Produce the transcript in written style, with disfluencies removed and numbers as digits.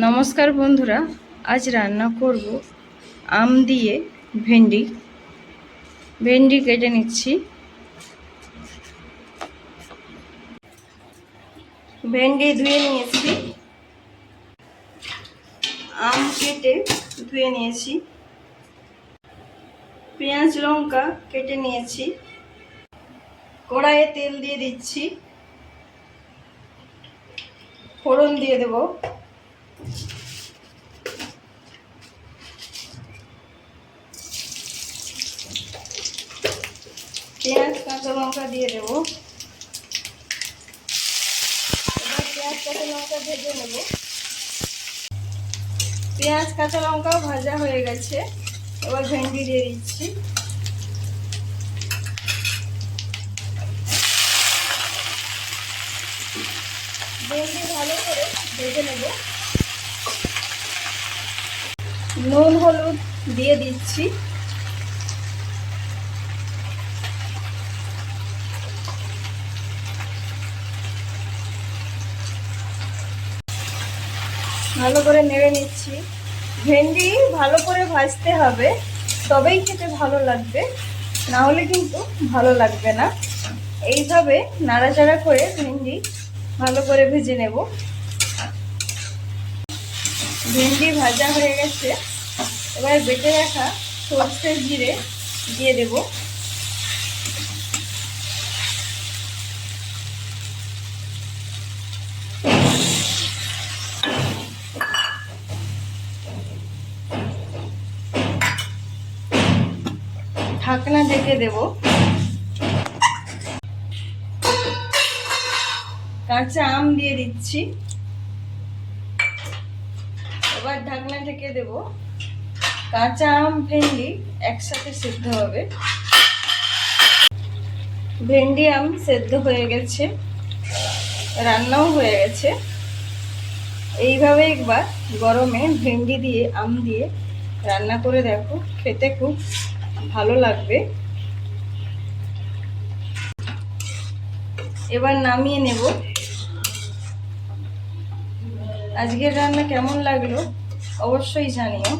নমস্কার বন্ধুরা, আজ রান্না করব আম দিয়ে ভেন্ডি। ভেন্ডি কেটে নিচ্ছি। ভেন্ডি ধুয়ে নিয়েছি, আম কেটে ধুয়ে নিয়েছি, পেঁয়াজ লঙ্কা কেটে নিয়েছি। কড়াইয়ে তেল দিয়ে দিচ্ছি, ফোড়ন দিয়ে দেব। পেঁয়াজ কাঁচা লঙ্কা দিয়ে দেব। এবার পেঁয়াজ কাঁচা লঙ্কা ভেজে নেব। পেঁয়াজ কাঁচা লঙ্কাও ভাজা হয়ে গেছে, এবার ভেন্ডি দিয়ে দিচ্ছি। ভেন্ডি ভালো করে ভেজে নেব। নুন হলুদ দিয়ে দিচ্ছি। ভালো করে নেড়ে নিচ্ছি। ভেন্ডি ভালো করে ভাজতে হবে, তবেই খেতে ভালো লাগবে, না হলে কিন্তু ভালো লাগবে না। এইভাবে নাড়াচাড়া করে ভেন্ডি ভালো করে ভেজে নেব। ভেন্ডি ভাজা হয়ে গেছে, এবার বেটে রাখা সরষে জিরে দিয়ে দেব। ঢাকনা ঢেকে দেব। কাঁচা আম দিয়ে দিচ্ছি। এবার ঢাকনা ঢেকে দেব। কাঁচা আম ভেন্ডি একসাথে সিদ্ধ হবে। ভেন্ডি আম সেদ্ধ হয়ে গেছে, রান্নাও হয়ে গেছে। এইভাবে একবার গরমে ভেন্ডি দিয়ে আম দিয়ে রান্না করে দেখো, খেতে খুব ভালো লাগবে। এবার নামিয়ে নেব। আজকের রান্না কেমন লাগলো অবশ্যই জানিও।